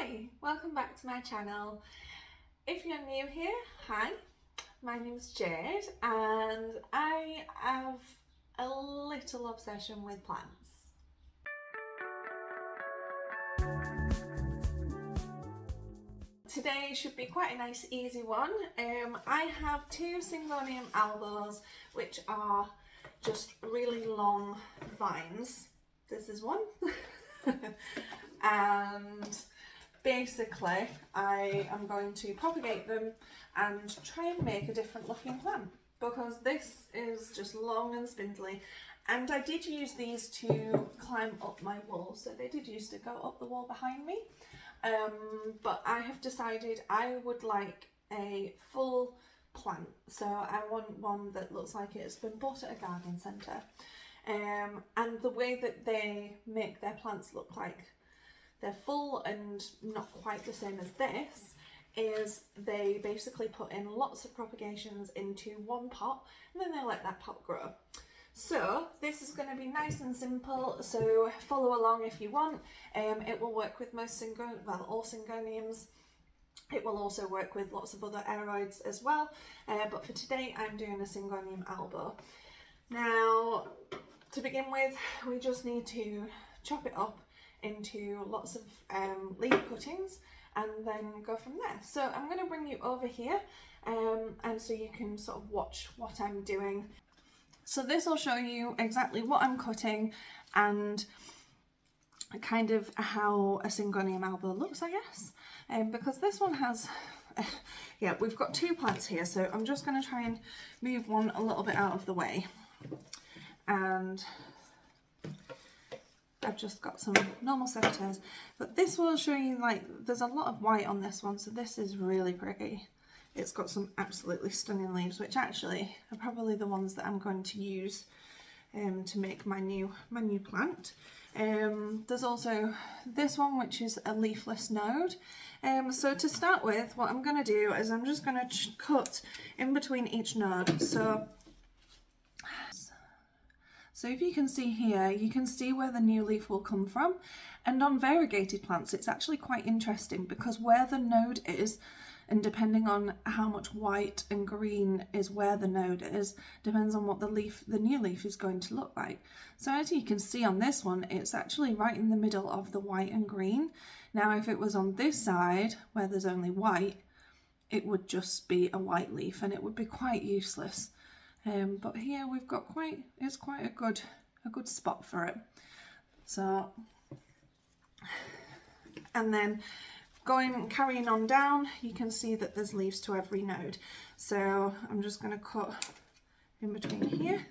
Hi, welcome back to my channel. If you're new here, hi, my name's Jade and I have a little obsession with plants. Today should be quite a nice easy one. I have two Syngonium albos which are just really long vines. This is one. And basically I am going to propagate them and try and make a different looking plant, because this is just long and spindly, and I did use these to climb up my wall, so they did used to go up the wall behind me, but I have decided I would like a full plant, so I want one that looks like it's been bought at a garden centre. And the way that they make their plants look like they're full and not quite the same as this is they basically put in lots of propagations into one pot and then they let that pot grow. So this is going to be nice and simple, so follow along if you want. It will work with most all Syngoniums. It will also work with lots of other aeroids as well, but for today I'm doing a Syngonium Albo. Now, to begin with, we just need to chop it up into lots of leaf cuttings and then go from there. So I'm going to bring you over here and so you can sort of watch what I'm doing. So this will show you exactly what I'm cutting and kind of how a Syngonium Albo looks, I guess, because this one has yeah, we've got two plants here, so I'm just going to try and move one a little bit out of the way. And I've just got some normal secateurs, but this will show you, like, there's a lot of white on this one, so this is really pretty. It's got some absolutely stunning leaves, which actually are probably the ones that I'm going to use to make my new plant. There's also this one, which is a leafless node. So to start with, what I'm going to do is I'm just going to cut in between each node. So if you can see here, you can see where the new leaf will come from. And on variegated plants, it's actually quite interesting because where the node is, and depending on how much white and green is where the node is, depends on what the new leaf is going to look like. So as you can see on this one, it's actually right in the middle of the white and green. Now, if it was on this side, where there's only white, it would just be a white leaf and it would be quite useless. But here we've got it's quite a good spot for it. So, and then carrying on down, you can see that there's leaves to every node. So I'm just going to cut in between here.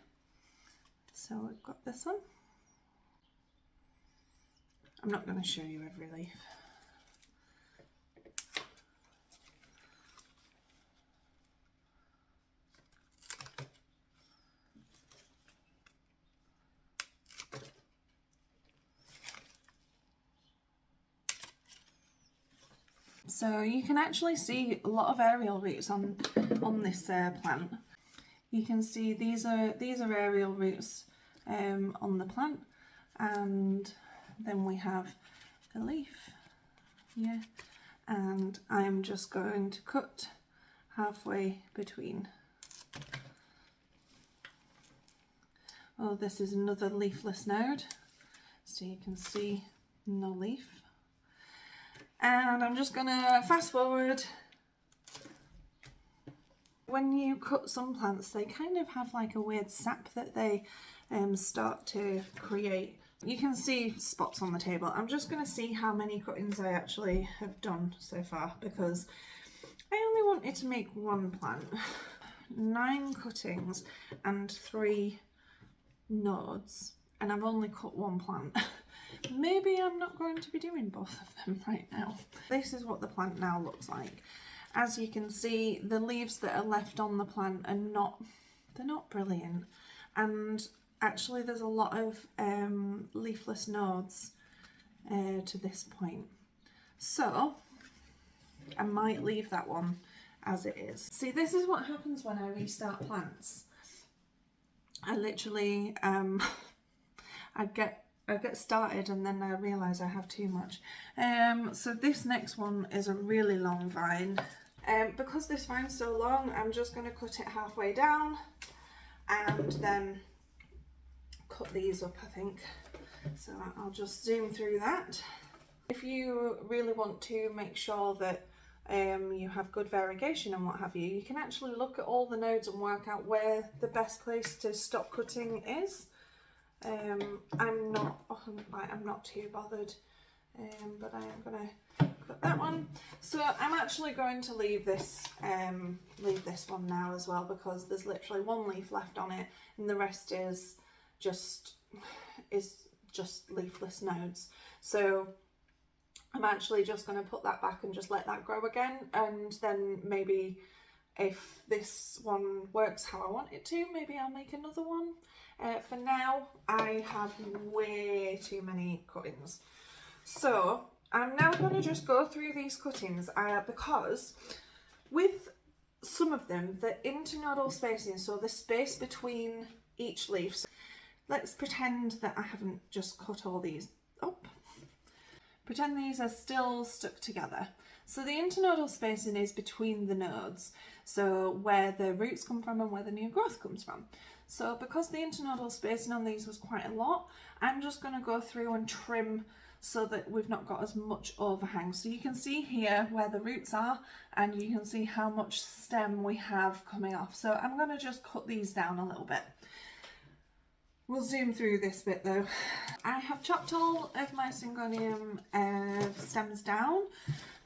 So we've got this one. I'm not going to show you every leaf. So you can actually see a lot of aerial roots on this plant. You can see these are aerial roots on the plant, and then we have the leaf here, and I'm just going to cut halfway between. Oh, this is another leafless node, so you can see no leaf. And I'm just gonna fast forward. When you cut some plants, they kind of have like a weird sap that they start to create. You can see spots on the table. I'm just gonna see how many cuttings I actually have done so far, because I only wanted to make one plant. 9 cuttings and 3 nodes, and I've only cut one plant. Maybe I'm not going to be doing both of them right now. This is what the plant now looks like. As you can see, the leaves that are left on the plant are they're not brilliant. And actually there's a lot of leafless nodes to this point. So I might leave that one as it is. See, this is what happens when I restart plants. I literally, I'd get I get started and then I realise I have too much. So this next one is a really long vine. Because this vine's so long, I'm just going to cut it halfway down and then cut these up, I think. So I'll just zoom through that. If you really want to make sure that you have good variegation and what have you, you can actually look at all the nodes and work out where the best place to stop cutting is. I'm not too bothered, but I am gonna cut that one. So I'm actually going to leave this one now as well, because there's literally one leaf left on it and the rest is just leafless nodes. So I'm actually just going to put that back and just let that grow again, and then maybe if this one works how I want it to, maybe I'll make another one. For now, I have way too many cuttings. So I'm now going to just go through these cuttings because with some of them, the internodal spacing, so the space between each leaf, so let's pretend that I haven't just cut all these up. Pretend these are still stuck together. So the internodal spacing is between the nodes, so where the roots come from and where the new growth comes from. So because the internodal spacing on these was quite a lot, I'm just going to go through and trim so that we've not got as much overhang. So you can see here where the roots are, and you can see how much stem we have coming off. So I'm going to just cut these down a little bit. We'll zoom through this bit though. I have chopped all of my Syngonium stems down,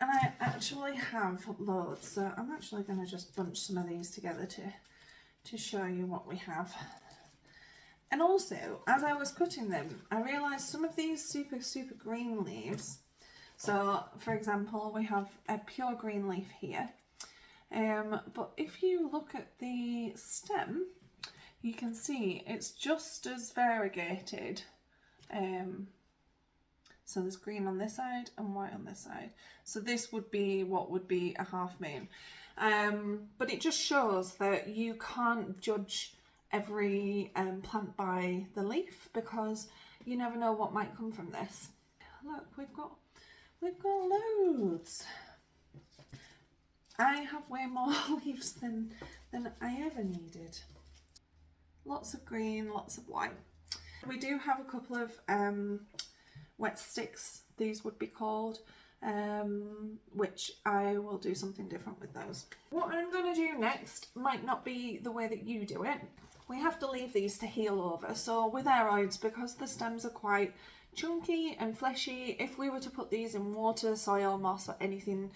and I actually have loads, so I'm actually going to just bunch some of these together to show you what we have. And also, as I was cutting them, I realised some of these super green leaves, so for example we have a pure green leaf here, but if you look at the stem, you can see it's just as variegated. So there's green on this side and white on this side. So this would be what would be a half moon. But it just shows that you can't judge every plant by the leaf, because you never know what might come from this. Look, we've got loads. I have way more leaves than I ever needed. Lots of green, lots of white. We do have a couple of wet sticks, these would be called, which I will do something different with those. What I'm going to do next might not be the way that you do it. We have to leave these to heal over. So with aeroids, because the stems are quite chunky and fleshy, if we were to put these in water, soil, moss or anything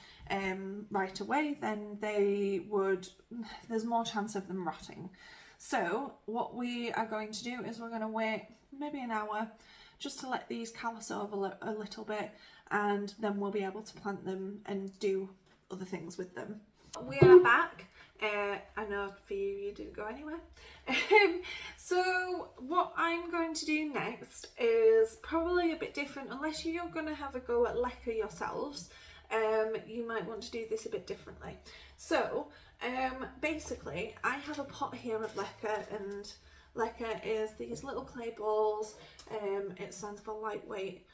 right away, then there's more chance of them rotting. So what we are going to do is we're going to wait maybe an hour just to let these callus over a little bit, and then we'll be able to plant them and do other things with them. We are back. I know for you didn't go anywhere. So what I'm going to do next is probably a bit different, unless you're going to have a go at leca yourselves. You might want to do this a bit differently. So basically I have a pot here of leca, and leca is these little clay balls. It stands for lightweight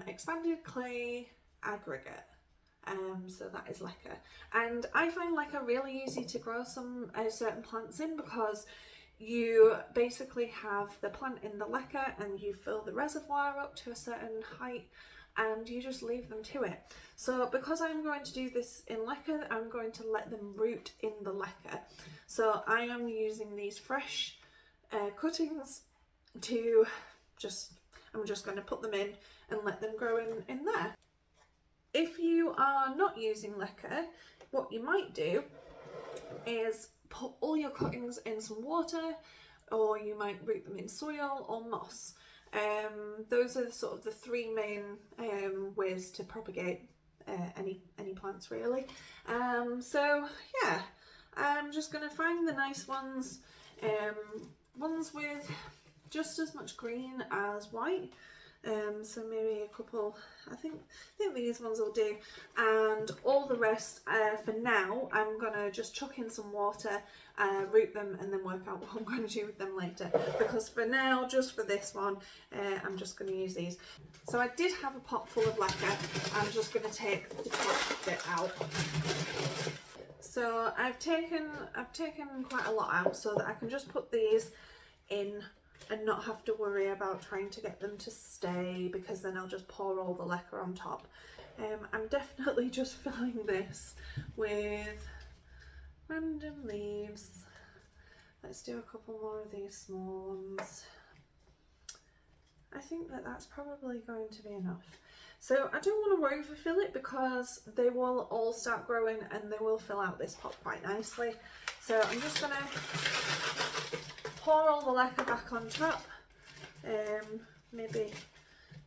expanded clay aggregate. So that is leca, and I find leca really easy to grow some certain plants in, because you basically have the plant in the leca and you fill the reservoir up to a certain height and you just leave them to it. So because I'm going to do this in leca, I'm going to let them root in the leca. So I am using these fresh cuttings to I'm just going to put them in and let them grow in there. If you are not using leca, what you might do is put all your cuttings in some water, or you might root them in soil or moss. Those are sort of the three main ways to propagate any plants really. So yeah, I'm just going to find the nice ones, ones with just as much green as white. So maybe a couple, I think these ones will do, and all the rest for now I'm gonna just chuck in some water, root them, and then work out what I'm going to do with them later, because for now, just for this one, I'm just going to use these. So I did have a pot full of lacquer. I'm just going to take the top bit out. So I've taken quite a lot out so that I can just put these in and not have to worry about trying to get them to stay, because then I'll just pour all the lacquer on top. I'm definitely just filling this with random leaves. Let's do a couple more of these small ones. I think that that's probably going to be enough. So I don't want to overfill it, because they will all start growing and they will fill out this pot quite nicely. So I'm just going to pour all the lacquer back on top. Maybe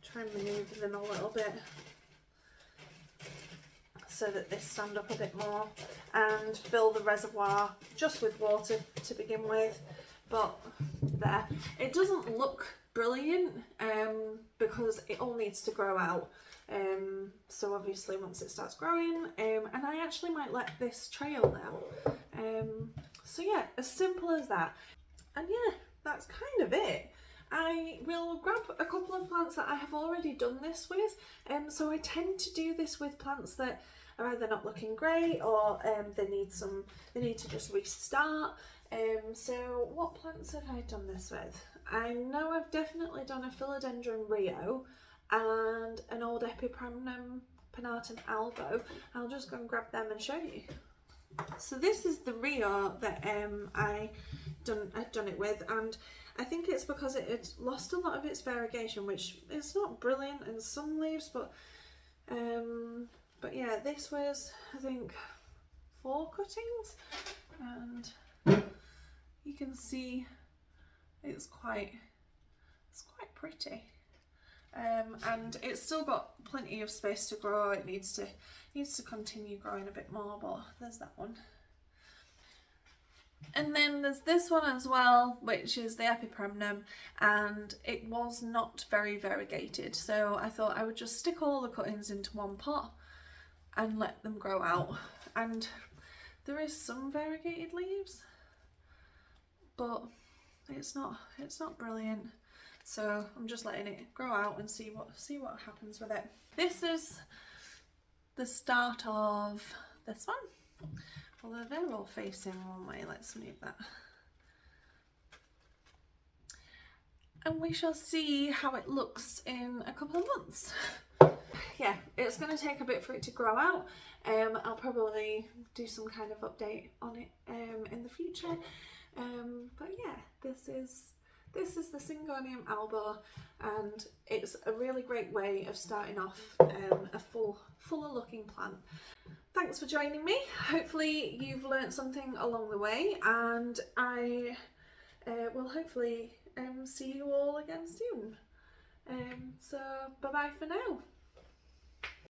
try and manoeuvre them a little bit so that they stand up a bit more, and fill the reservoir just with water to begin with. But there, it doesn't look brilliant because it all needs to grow out. So obviously once it starts growing, and I actually might let this trail now. So yeah, as simple as that. And yeah, that's kind of it. I will grab a couple of plants that I have already done this with. So I tend to do this with plants that are either not looking great, or they need to just restart. So what plants have I done this with? I know I've definitely done a Philodendron Rio and an old Epipremnum Pennatum Albo. I'll just go and grab them and show you. So this is the Rio that I've done it with, and I think it's because it had lost a lot of its variegation, which is not brilliant in some leaves, but yeah, this was, I think, 4 cuttings, and you can see it's quite pretty, and it's still got plenty of space to grow. It needs to continue growing a bit more, but there's that one. And then there's this one as well, which is the Epipremnum, and it was not very variegated, so I thought I would just stick all the cuttings into one pot and let them grow out. And there is some variegated leaves, but it's not brilliant, so I'm just letting it grow out and see what happens with it. This is the start of this one, although they're all facing one way. Let's move that, and we shall see how it looks in a couple of months. Yeah, it's going to take a bit for it to grow out. I'll probably do some kind of update on it in the future. But yeah, this is the Syngonium Albo, and it's a really great way of starting off a fuller looking plant. Thanks for joining me. Hopefully you've learnt something along the way, and I will hopefully see you all again soon. So bye bye for now.